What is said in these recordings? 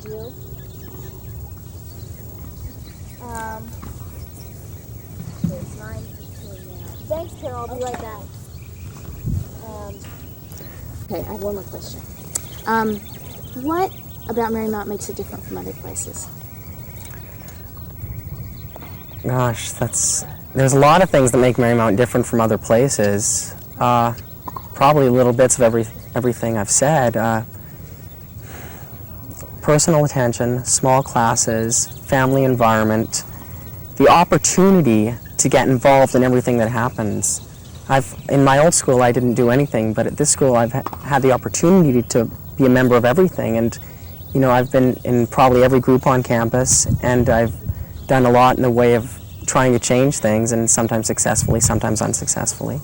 you. It's 9:15 now. Thanks, Carol. I'll be right back. Okay, I have one more question. What about Marymount makes it different from other places? Gosh, there's a lot of things that make Marymount different from other places. Probably little bits of everything I've said. Personal attention, small classes, family environment, the opportunity to get involved in everything that happens. In my old school, I didn't do anything, but at this school, I've had the opportunity to be a member of everything. And, you know, I've been in probably every group on campus, and I've done a lot in the way of trying to change things, and sometimes successfully, sometimes unsuccessfully.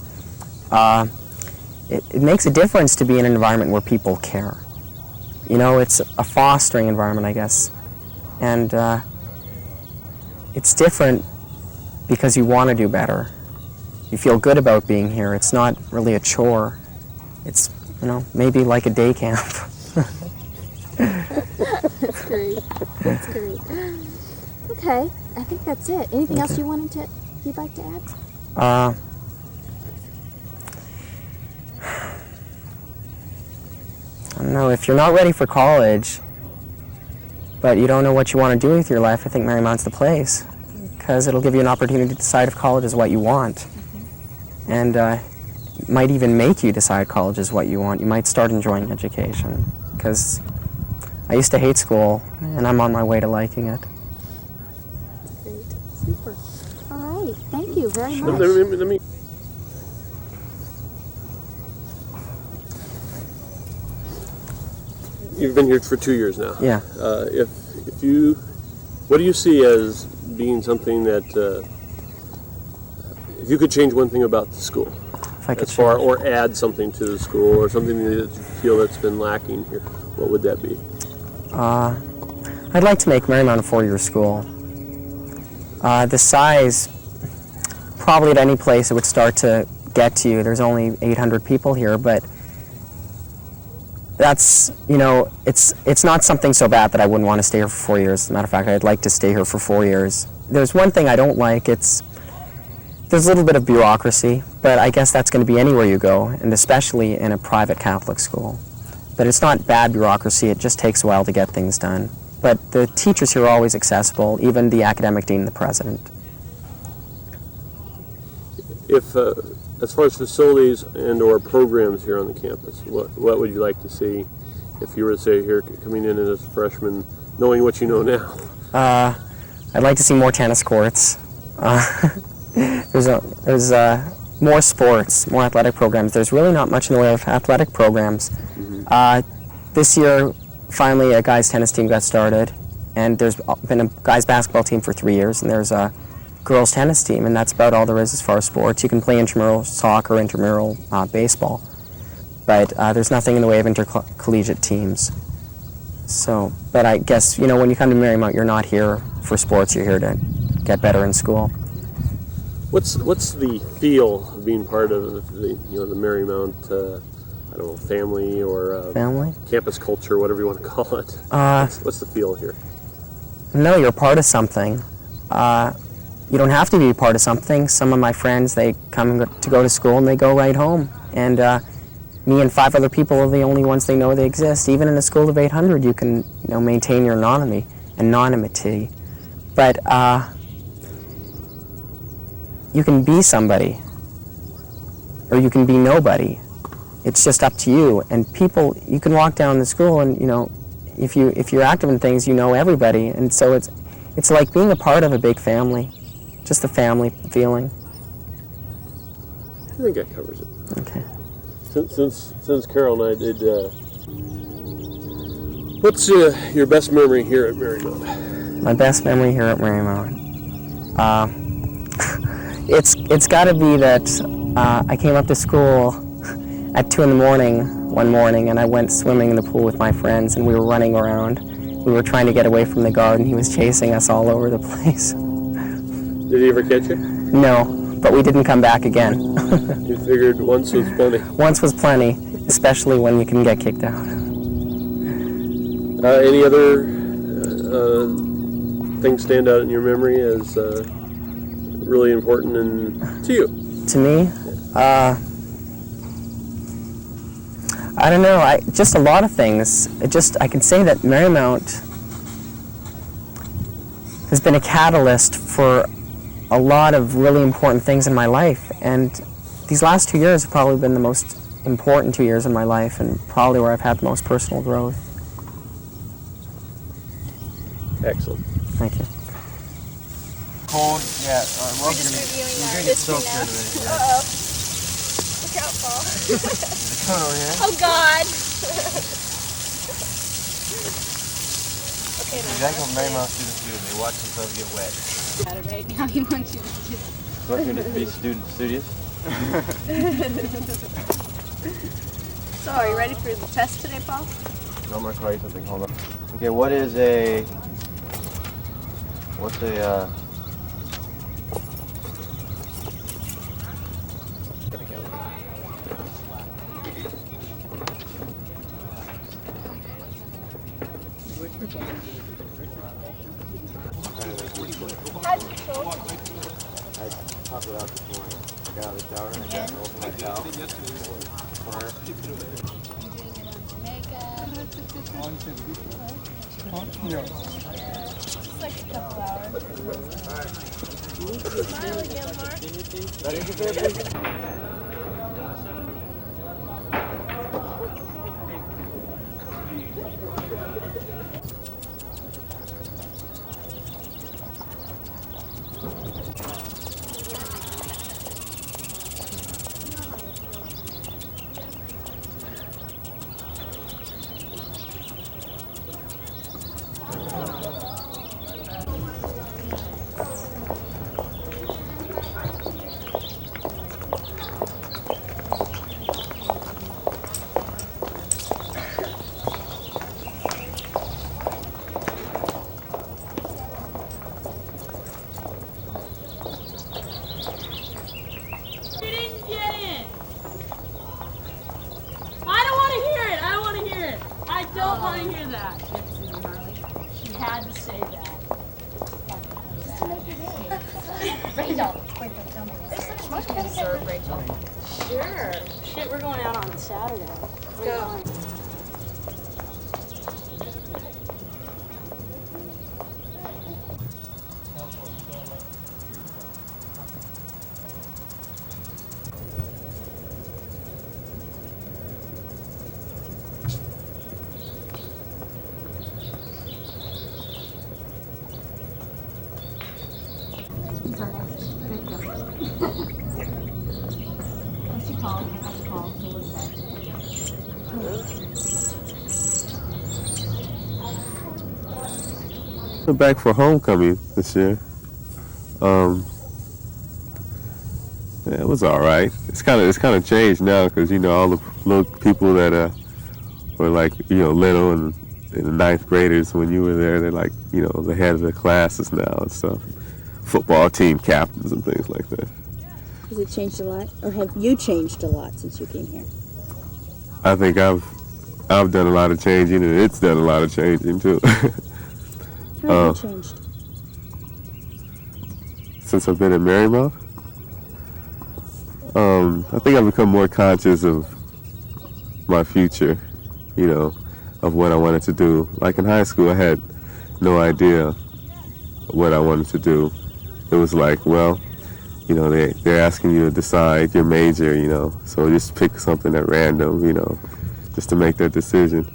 It makes a difference to be in an environment where people care. You know, it's a fostering environment, I guess. And it's different because you want to do better. You feel good about being here. It's not really a chore. It's, you know, maybe like a day camp. That's great. That's great. Okay, I think that's it. Anything else you'd like to add? I don't know, if you're not ready for college, but you don't know what you want to do with your life, I think Marymount's the place, because it'll give you an opportunity to decide if college is what you want. And might even make you decide college is what you want. You might start enjoying education, because I used to hate school, and I'm on my way to liking it. Great. Super. All right. Thank you very much. Let me. You've been here for 2 years now. Yeah. What do you see as being something that, if you could change one thing about the school, If I could or add something to the school, or something that you feel that's been lacking here, what would that be? I'd like to make Marymount a 4-year school. The size, probably at any place it would start to get to you. There's only 800 people here, but that's, you know, it's not something so bad that I wouldn't want to stay here for 4 years. As a matter of fact, I'd like to stay here for 4 years. There's one thing I don't like. There's a little bit of bureaucracy, but I guess that's going to be anywhere you go, and especially in a private Catholic school. But it's not bad bureaucracy, it just takes a while to get things done. But the teachers here are always accessible, even the academic dean and the president. If, as far as facilities and or programs here on the campus, what would you like to see if you were to say here, coming in as a freshman, knowing what you know now? I'd like to see more tennis courts. There's more sports, more athletic programs. There's really not much in the way of athletic programs. This year, finally, a guys' tennis team got started, and there's been a guys' basketball team for 3 years, and there's a girls' tennis team, and that's about all there is as far as sports. You can play intramural soccer, intramural baseball, but there's nothing in the way of intercollegiate teams. So, but I guess, you know, when you come to Marymount, you're not here for sports, you're here to get better in school. What's the feel of being part of the Marymount I don't know, family or campus culture, whatever you want to call it? What's the feel here? No, you're part of something. You don't have to be part of something. Some of my friends, they come to go to school and they go right home. And me and 5 other people are the only ones they know they exist. Even in a school of 800, you can, you know, maintain your anonymity. But you can be somebody, or you can be nobody. It's just up to you. And people, you can walk down the school, and you know, if you're active in things, you know everybody. And so it's like being a part of a big family, just a family feeling. I think that covers it. Okay. Since Carol and I did, what's your best memory here at Marymount? My best memory here at Marymount. It's got to be that I came up to school at 2 in the morning one morning, and I went swimming in the pool with my friends, and we were running around. We were trying to get away from the guard, and he was chasing us all over the place. Did he ever catch you? No, but we didn't come back again. You figured once was plenty. Once was plenty, especially when you can get kicked out. Any other things stand out in your memory as really important to you? To me, I don't know. Just a lot of things. I can say that Marymount has been a catalyst for a lot of really important things in my life, and these last 2 years have probably been the most important 2 years in my life, and probably where I've had the most personal growth. Excellent. Thank you. Cold, yeah. We're just reviewing our gonna get history soaked now. into it. Yeah. Uh-oh. Look out, Paul. Is it coming over here? Oh, God. Okay, now. That's what Marymount students do. They watch themselves get wet. Got it right now. He wants you to do. Want you to be studious? So, are you ready for the test today, Paul? No, I'm gonna call you something. Hold on. Okay, what's a I popped it out this morning. I got out of the shower and I got an open my towel. Just like a couple hours. Smile again, Mark. That is your favorite? don't want to hear that. She had to say that. Rachel, wait, tell me. Can you serve Rachel? Sure. Shit, we're going out on Saturday. Go. He's our next victim. What's she called? What's she called? So what's that? We're back for homecoming this year. Yeah, it was all right. It's kind of changed now because all the little people that were little and the ninth graders when you were there, they're the head of the classes now and stuff. Football team captains and things like that. Has it changed a lot, or have you changed a lot since you came here? I think I've done a lot of changing, and it's done a lot of changing too. How have you changed? Since I've been at Marymount, I think I've become more conscious of my future, of what I wanted to do. Like in high school, I had no idea what I wanted to do. It was like, well, they're asking you to decide your major, so just pick something at random, just to make that decision.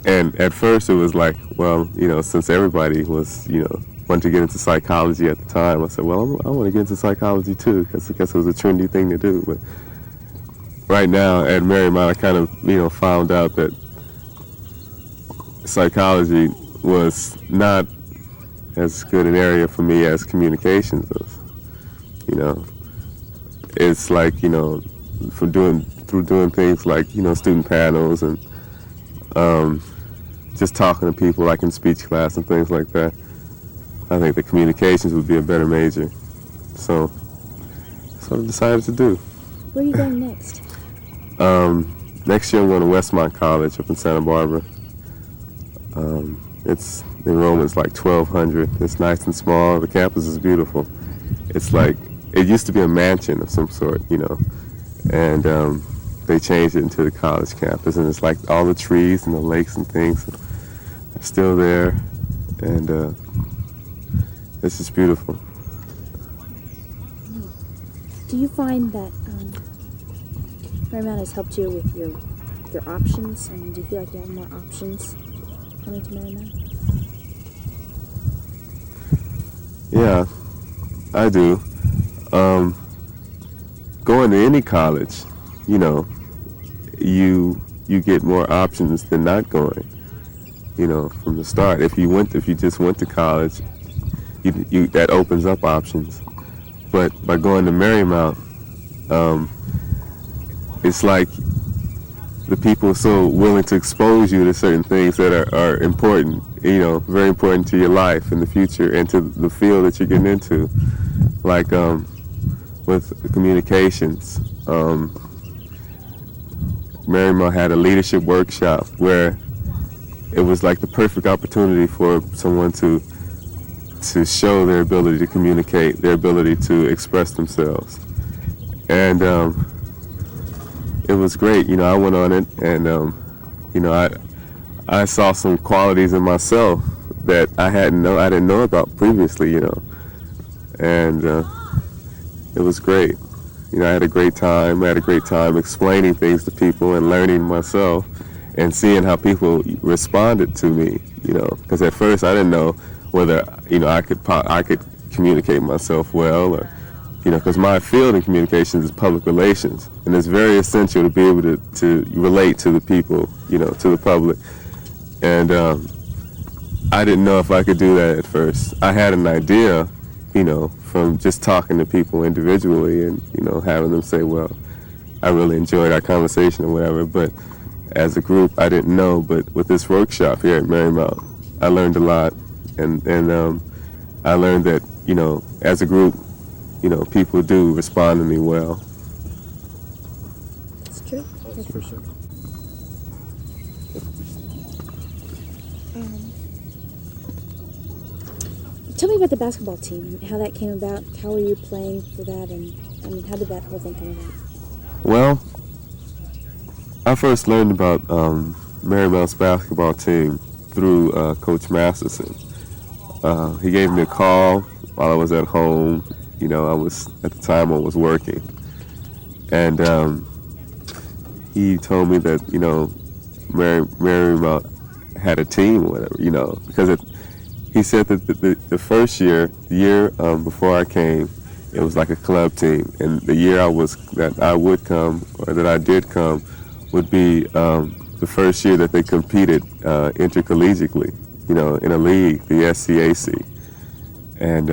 And at first it was like, well, since everybody was, wanted to get into psychology at the time, I said, well, I want to get into psychology too, because I guess it was a trendy thing to do. But right now at Marymount, I kind of, found out that psychology was not as good an area for me as communications was. It's like, through doing things like, student panels and just talking to people like in speech class and things like that. I think the communications would be a better major. So that's what I decided to do. Where are you going next? Next year I'm going to Westmont College up in Santa Barbara. the enrollment's like 1,200. It's nice and small. The campus is beautiful. It's like, it used to be a mansion of some sort, and they changed it into the college campus, and it's like all the trees and the lakes and things are still there, and it's just beautiful. Do you find that Marymount has helped you with your options? I mean, do you feel like you have more options coming to Marymount? Yeah, I do. Going to any college, you get more options than not going. From the start. If you just went to college, you that opens up options. But by going to Marymount, it's like the people are so willing to expose you to certain things that are important, very important to your life in the future and to the field that you're getting into. Like with communications, Marymount had a leadership workshop where it was like the perfect opportunity for someone to show their ability to communicate, their ability to express themselves. And it was great. I went on it, and I saw some qualities in myself that I didn't know about previously. And it was great. I had a great time. I had a great time explaining things to people and learning myself and seeing how people responded to me. Because at first I didn't know whether I could communicate myself well, or because my field in communications is public relations, and it's very essential to be able to relate to the people, to the public. And I didn't know if I could do that at first. I had an idea, from just talking to people individually and having them say, well, I really enjoyed our conversation or whatever. But as a group, I didn't know. But with this workshop here at Marymount, I learned a lot. And I learned that, as a group, people do respond to me well. That's true. That's for sure. Tell me about the basketball team, how that came about. How were you playing for that, and how did that whole thing come about? Well, I first learned about Marymount's basketball team through Coach Masterson. He gave me a call while I was at home. At the time I was working, and he told me that Marymount had a team or whatever. Because he said that the first year, the year before I came, it was like a club team, and the year that I did come would be the first year that they competed intercollegiately, in a league, the SCAC. And,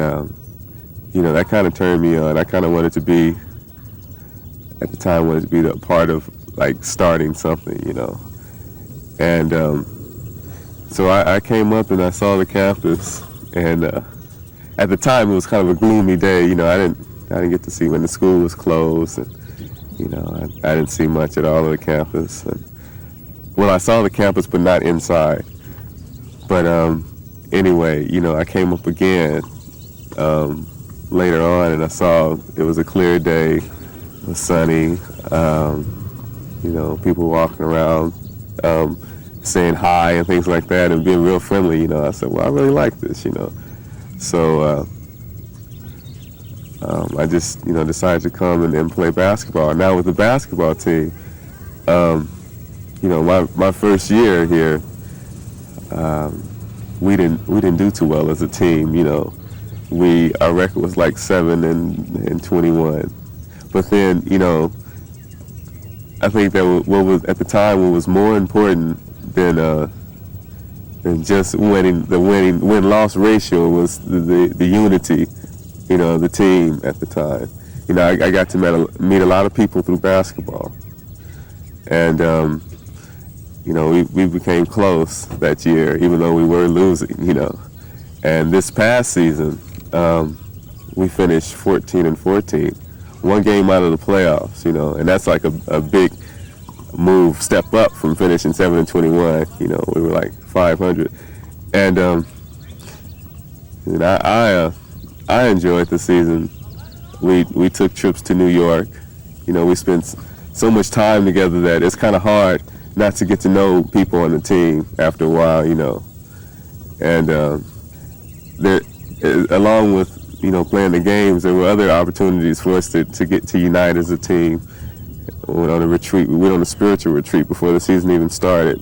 that kind of turned me on. I kind of wanted to be the part of, like, starting something, And so I came up and I saw the campus, and at the time it was kind of a gloomy day. I didn't get to see when the school was closed, and, I didn't see much at all of the campus. And, well, I saw the campus, but not inside. But anyway, I came up again later on, and I saw it was a clear day, it was sunny, people walking around, saying hi and things like that, and being real friendly. I said, well, I really like this, So I just, decided to come and play basketball. Now with the basketball team, my first year here, we didn't do too well as a team. Our record was like 7-21. But then, I think that what was at the time what was more important than just winning, the win-loss ratio was the unity, of the team at the time. I got to meet a lot of people through basketball, and we became close that year, even though we were losing, And this past season, we finished 14-14, one game out of the playoffs, and that's like a big step up from finishing 7-21. We were like 500, And I enjoyed the season. We took trips to New York. We spent so much time together that it's kind of hard not to get to know people on the team after a while. And there, along with playing the games, there were other opportunities for us to get to unite as a team. We went on a retreat. We went on a spiritual retreat before the season even started.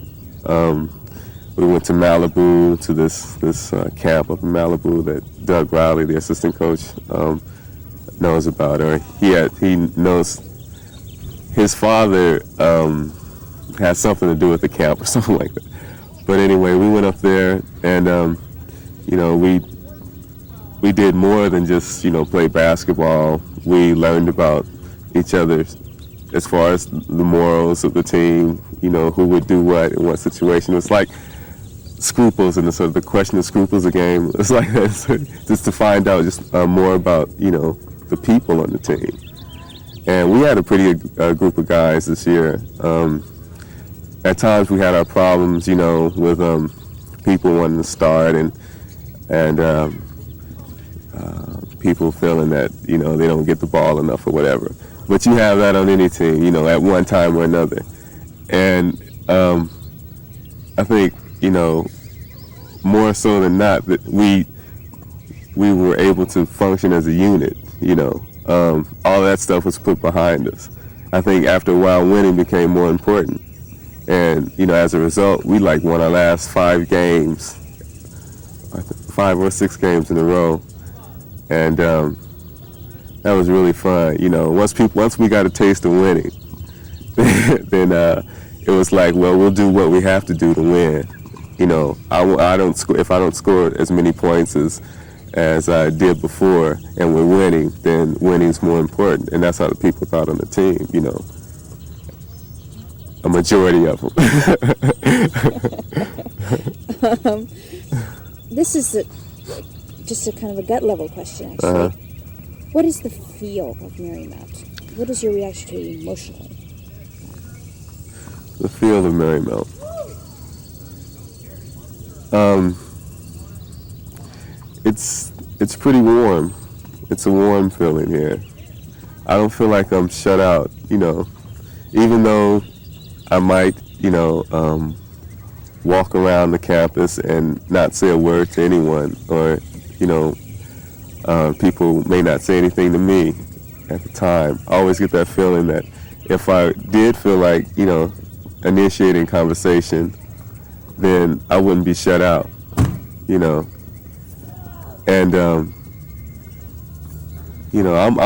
We went to Malibu, to this camp up in Malibu that Doug Riley, the assistant coach, knows about. Or he knows his father had something to do with the camp or something like that. But anyway, we went up there and we did more than just play basketball. We learned about each other as far as the morals of the team. Who would do what in what situation. It's like scruples, and the question of scruples a game. It's like that, just to find out just more about the people on the team. And we had a pretty group of guys this year. At times we had our problems, with people wanting to start and people feeling that they don't get the ball enough or whatever. But you have that on any team, at one time or another. And I think more so than not that we were able to function as a unit. All that stuff was put behind us. I think after a while, winning became more important. And, as a result, we won our last 5 games, 5 or 6 games in a row. And that was really fun. Once we got a taste of winning, then it was like, well, we'll do what we have to do to win. I don't score if I don't score as many points as I did before, and we're winning, then winning's more important. And that's how the people thought on the team, a majority of them. This is just a kind of a gut level question, actually. What is the feel of Marymount? What is your reaction to it emotionally? The feel of Marymount. It's pretty warm. It's a warm feeling here. I don't feel like I'm shut out, even though I might, walk around the campus and not say a word to anyone, or, people may not say anything to me at the time. I always get that feeling that if I did feel like, initiating conversation, then I wouldn't be shut out, And, I'm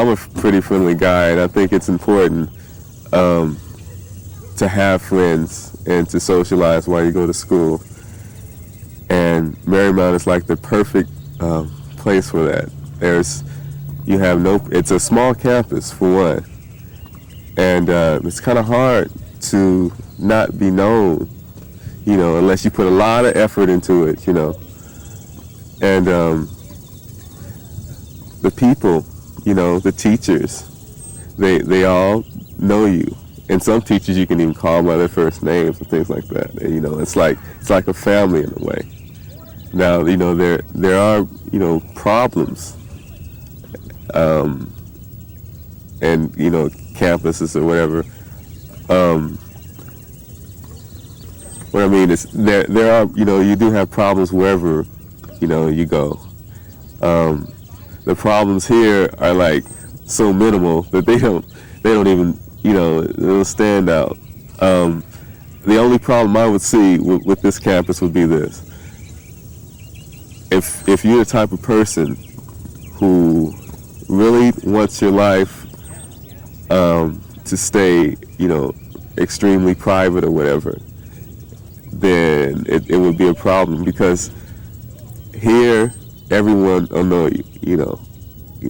a pretty friendly guy, and I think it's important to have friends and to socialize while you go to school. And Marymount is like the perfect place for that. It's a small campus for one, and it's kind of hard to not be known, unless you put a lot of effort into it, And the people, the teachers, they all know you. And some teachers you can even call by their first names and things like that. And, it's like a family in a way. Now, there are, problems, and, campuses or whatever. What I mean is there are, you do have problems wherever, you go. The problems here are so minimal that they don't even, they don't stand out. The only problem I would see with this campus would be this. If you're the type of person who really wants your life to stay, extremely private or whatever, then it would be a problem, because here everyone will know you,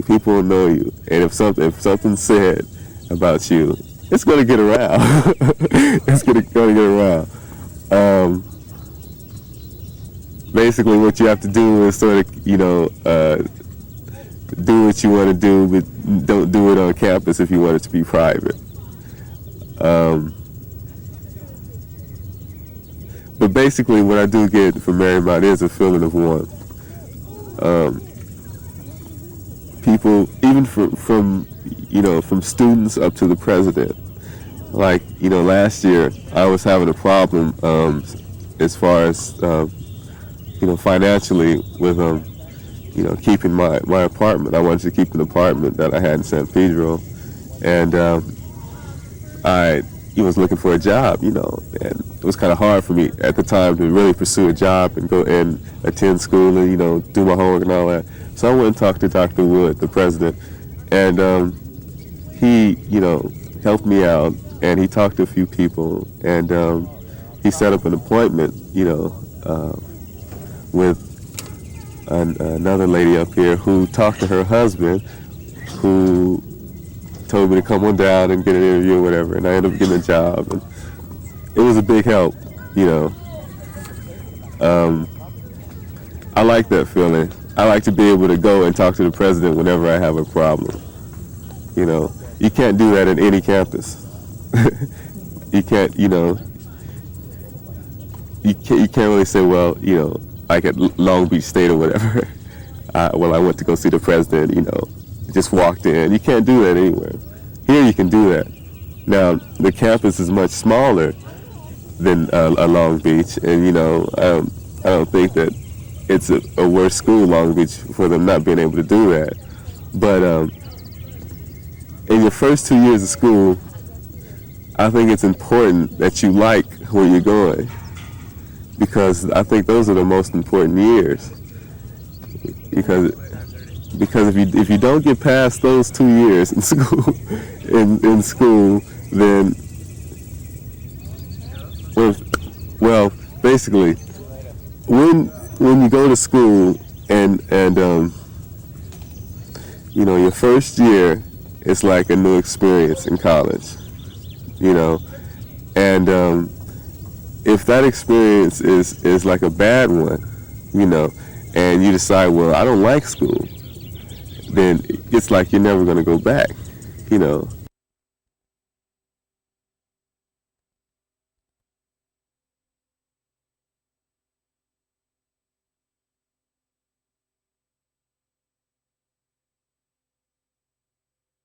people will know you, and if something's said about you, it's going to get around. It's going to get around. Basically, what you have to do is sort of, do what you want to do, but don't do it on campus if you want it to be private. But basically, what I do get from Marymount is a feeling of warmth. People, even from students up to the president. Like, last year I was having a problem as far as financially with keeping my apartment. I wanted to keep an apartment that I had in San Pedro, and I was looking for a job, and it was kind of hard for me at the time to really pursue a job and go and attend school and do my homework and all that. So I went and talked to Dr. Wood, the president, and he helped me out, and he talked to a few people, and he set up an appointment with another lady up here who talked to her husband, who told me to come on down and get an interview or whatever, and I ended up getting a job, and it was a big help. I like that feeling. I like to be able to go and talk to the president whenever I have a problem. You can't do that at any campus. You can't, you can't really say, well, like at Long Beach State or whatever. I went to go see the president, just walked in. You can't do that anywhere. Here you can do that. Now, the campus is much smaller than a Long Beach, and I don't think that it's a worse school, Long Beach, for them not being able to do that. But in your first 2 years of school, I think it's important that you like where you're going, because I think those are the most important years. Because if you don't get past those 2 years in school, then basically when you go to school and your first year, it's like a new experience in college, and if that experience is like a bad one, and you decide, well, I don't like school, then it's like you're never going to go back,